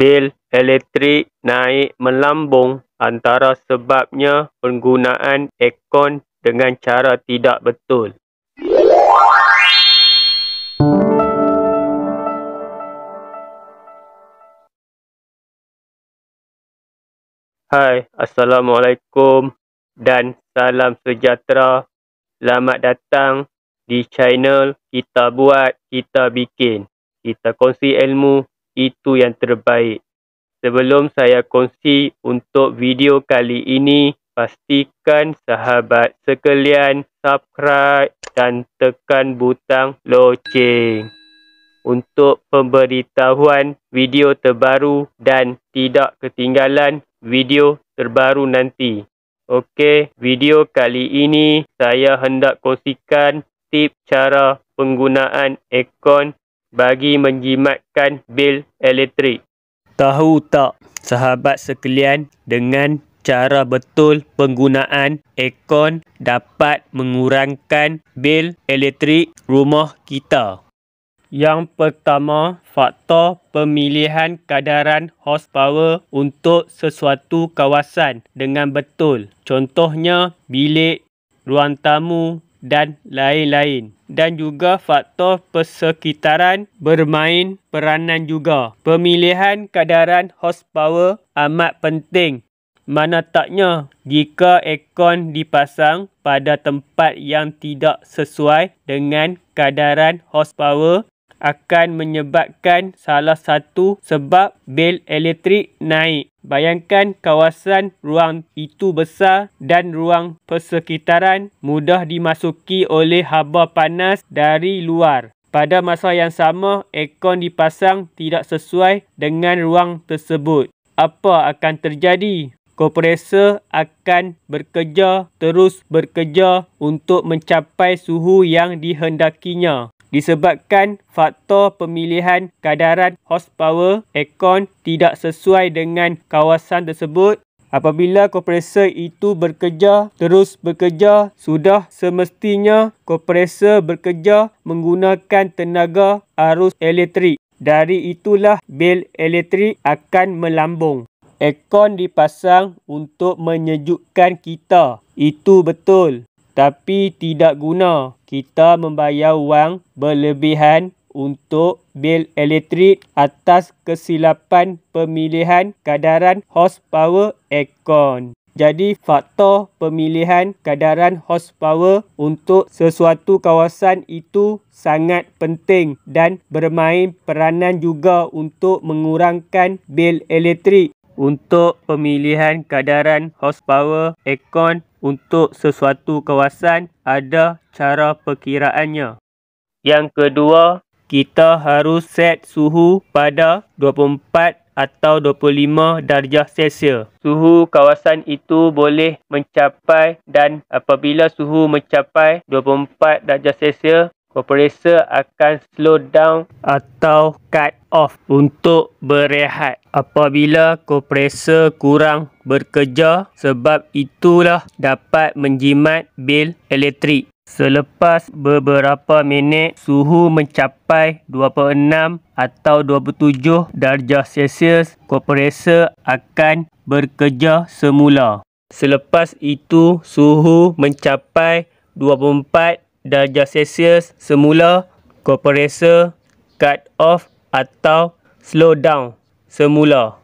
bil elektrik naik melambung antara sebabnya penggunaan aircon dengan cara tidak betul. Hai, Assalamualaikum dan salam sejahtera. Selamat datang di channel Kita Buat, Kita Bikin. Kita kongsi ilmu, itu yang terbaik. Sebelum saya kongsi untuk video kali ini, pastikan sahabat sekalian subscribe dan tekan butang loceng untuk pemberitahuan video terbaru dan tidak ketinggalan video terbaru nanti. Okey, video kali ini saya hendak kongsikan tips cara penggunaan aircon bagi menjimatkan bil elektrik. Tahu tak sahabat sekalian, dengan cara betul penggunaan aircon dapat mengurangkan bil elektrik rumah kita. Yang pertama, faktor pemilihan kadaran horsepower untuk sesuatu kawasan dengan betul. Contohnya bilik, ruang tamu dan lain-lain. Dan juga faktor persekitaran bermain peranan juga. Pemilihan kadaran horsepower amat penting. Mana taknya jika aircon dipasang pada tempat yang tidak sesuai dengan kadaran horsepower, akan menyebabkan salah satu sebab bil elektrik naik. Bayangkan kawasan ruang itu besar dan ruang persekitaran mudah dimasuki oleh haba panas dari luar. Pada masa yang sama, aircon dipasang tidak sesuai dengan ruang tersebut. Apa akan terjadi? Kompresor akan terus bekerja untuk mencapai suhu yang dihendakinya. Disebabkan faktor pemilihan kadaran horsepower aircon tidak sesuai dengan kawasan tersebut, apabila kompresor itu terus bekerja, sudah semestinya kompresor bekerja menggunakan tenaga arus elektrik. Dari itulah bil elektrik akan melambung. Aircon dipasang untuk menyejukkan kita, itu betul. Tapi tidak guna kita membayar wang berlebihan untuk bil elektrik atas kesilapan pemilihan kadaran horsepower aircon. Jadi faktor pemilihan kadaran horsepower untuk sesuatu kawasan itu sangat penting dan bermain peranan juga untuk mengurangkan bil elektrik. Untuk pemilihan kadaran horsepower aircon untuk sesuatu kawasan, ada cara perkiraannya. Yang kedua, kita harus set suhu pada 24 atau 25 darjah Celsius. Suhu kawasan itu boleh mencapai, dan apabila suhu mencapai 24 darjah Celsius, kompresor akan slow down atau cut off untuk berehat apabila kompresor kurang bekerja. Sebab itulah dapat menjimat bil elektrik. Selepas beberapa minit suhu mencapai 26 atau 27 darjah Celsius, kompresor akan bekerja semula. Selepas itu suhu mencapai 24 darjah Celsius semula, kompresor cut off atau slow down semula.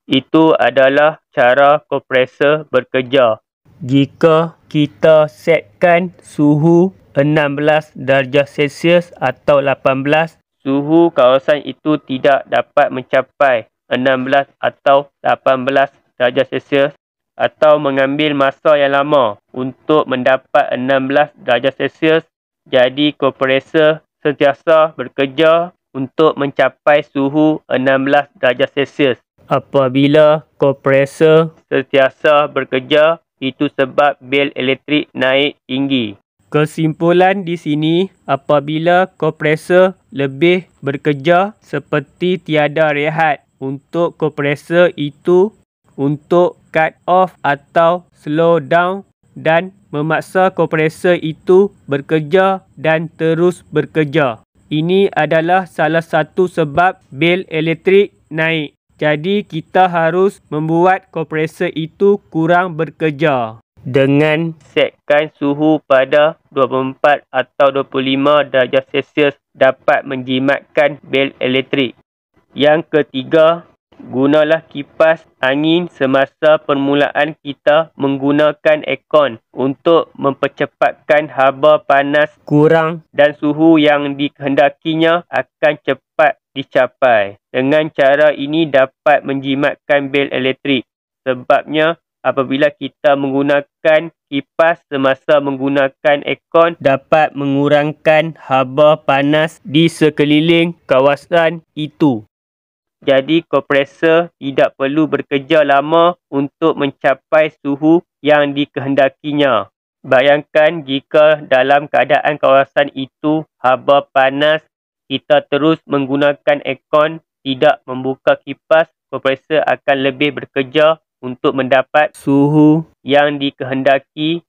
Itu adalah cara kompresor bekerja. Jika kita setkan suhu 16 darjah Celsius atau 18, suhu kawasan itu tidak dapat mencapai 16 atau 18 darjah Celsius, atau mengambil masa yang lama untuk mendapat 16 darjah Celsius. Jadi kompresor sentiasa bekerja untuk mencapai suhu 16 darjah Celsius. Apabila kompresor sentiasa bekerja, itu sebab bil elektrik naik tinggi. Kesimpulan di sini, apabila kompresor lebih bekerja seperti tiada rehat, untuk kompresor itu untuk cut off atau slow down dan memaksa kompresor itu bekerja dan terus bekerja. Ini adalah salah satu sebab bil elektrik naik. Jadi kita harus membuat kompresor itu kurang bekerja. Dengan setkan suhu pada 24 atau 25 darjah Celsius dapat menjimatkan bel elektrik. Yang ketiga, gunalah kipas angin semasa permulaan kita menggunakan aircon untuk mempercepatkan haba panas kurang dan suhu yang dikehendakinya akan cepat dicapai. Dengan cara ini dapat menjimatkan bel elektrik. Sebabnya, apabila kita menggunakan kipas semasa menggunakan aircon dapat mengurangkan haba panas di sekeliling kawasan itu. Jadi kompresor tidak perlu bekerja lama untuk mencapai suhu yang dikehendakinya. Bayangkan jika dalam keadaan kawasan itu haba panas, kita terus menggunakan aircon, tidak membuka kipas, kompresor akan lebih bekerja untuk mendapat suhu yang dikehendaki.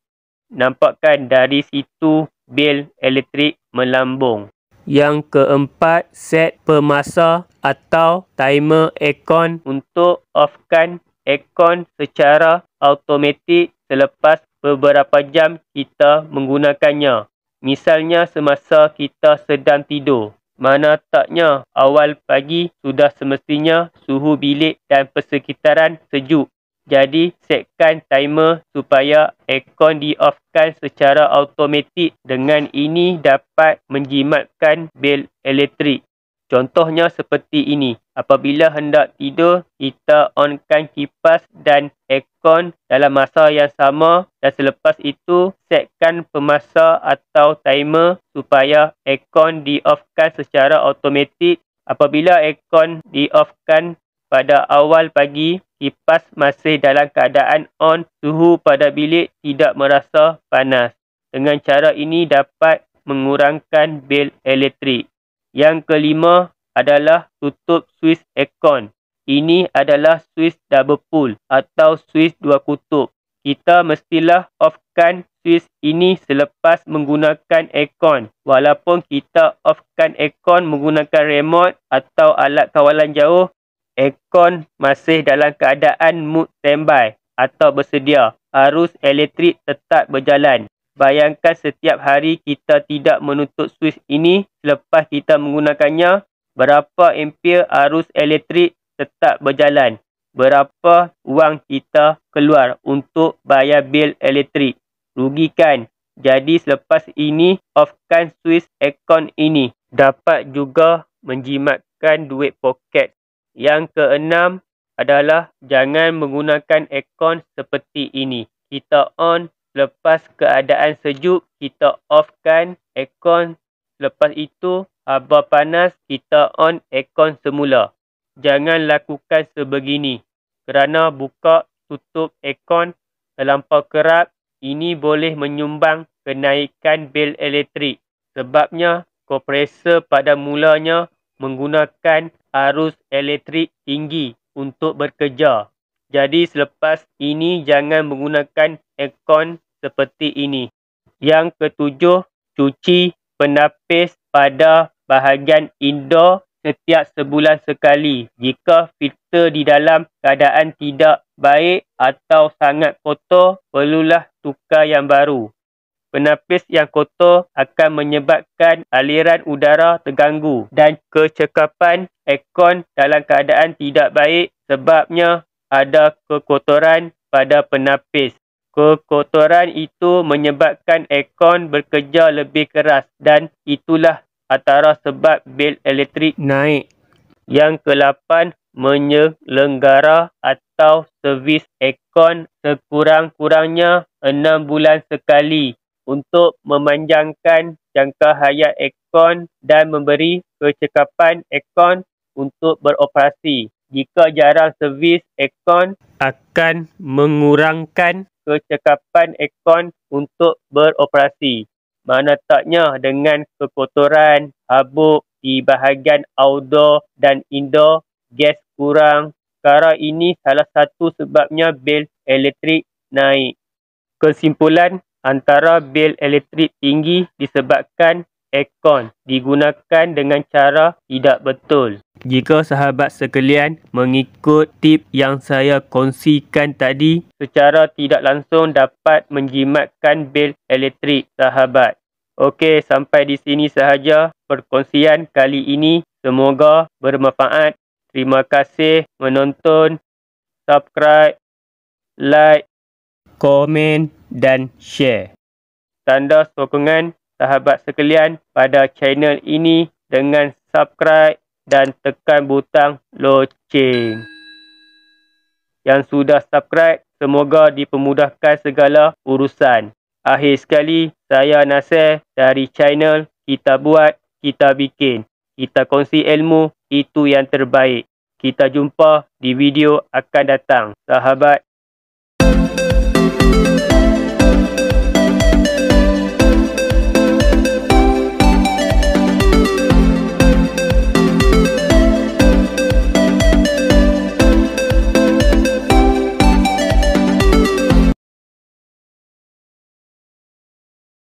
Nampakkan dari situ bil elektrik melambung. Yang keempat, set pemasa atau timer aircon untuk offkan aircon secara automatik selepas beberapa jam kita menggunakannya. Misalnya semasa kita sedang tidur. Mana taknya awal pagi sudah semestinya suhu bilik dan persekitaran sejuk. Jadi, setkan timer supaya aircon di-offkan secara automatik. Dengan ini dapat menjimatkan bil elektrik. Contohnya seperti ini. Apabila hendak tidur, kita onkan kipas dan aircon dalam masa yang sama dan selepas itu setkan pemasa atau timer supaya aircon di-offkan secara automatik. Apabila aircon di-offkan pada awal pagi, kipas masih dalam keadaan on, suhu pada bilik tidak merasa panas. Dengan cara ini dapat mengurangkan bil elektrik. Yang kelima adalah tutup suis aircon. Ini adalah suis double pull atau suis dua kutub. Kita mestilah offkan suis ini selepas menggunakan aircon. Walaupun kita offkan aircon menggunakan remote atau alat kawalan jauh, aircon masih dalam keadaan mood standby atau bersedia. Arus elektrik tetap berjalan. Bayangkan setiap hari kita tidak menutup suis ini selepas kita menggunakannya, berapa ampere arus elektrik tetap berjalan. Berapa wang kita keluar untuk bayar bil elektrik. Rugikan. Jadi selepas ini, offkan suis aircon ini. Dapat juga menjimatkan duit poket. Yang keenam adalah jangan menggunakan aircon seperti ini. Kita on, lepas keadaan sejuk, kita offkan aircon. Lepas itu, haba panas, kita on aircon semula. Jangan lakukan sebegini. Kerana buka tutup aircon terlampau kerap, ini boleh menyumbang kenaikan bil elektrik. Sebabnya, kompresor pada mulanya menggunakan arus elektrik tinggi untuk bekerja. Jadi selepas ini jangan menggunakan aircon seperti ini. Yang ketujuh, cuci penapis pada bahagian indoor setiap sebulan sekali. Jika filter di dalam keadaan tidak baik atau sangat kotor, perlulah tukar yang baru. Penapis yang kotor akan menyebabkan aliran udara terganggu dan kecekapan aircon dalam keadaan tidak baik sebabnya ada kekotoran pada penapis. Kekotoran itu menyebabkan aircon bekerja lebih keras dan itulah antara sebab bil elektrik naik. Yang ke-8, menyelenggara atau servis aircon sekurang-kurangnya 6 bulan sekali untuk memanjangkan jangka hayat aircon dan memberi kecekapan aircon untuk beroperasi. Jika jarang servis aircon akan mengurangkan kecekapan aircon untuk beroperasi. Mana taknya dengan kekotoran, habuk di bahagian outdoor dan indoor, gas kurang. Perkara ini salah satu sebabnya bil elektrik naik. Kesimpulan, antara bil elektrik tinggi disebabkan akaun digunakan dengan cara tidak betul. Jika sahabat sekalian mengikut tip yang saya kongsikan tadi, secara tidak langsung dapat menjimatkan bil elektrik sahabat. Okey, sampai di sini sahaja perkongsian kali ini. Semoga bermanfaat. Terima kasih menonton. Subscribe, like, komen dan share. Tanda sokongan sahabat sekalian pada channel ini dengan subscribe dan tekan butang loceng. Yang sudah subscribe, semoga dipermudahkan segala urusan. Akhir sekali, saya Nasir dari channel Kita Buat, Kita Bikin. Kita kongsi ilmu, itu yang terbaik. Kita jumpa di video akan datang. Sahabat,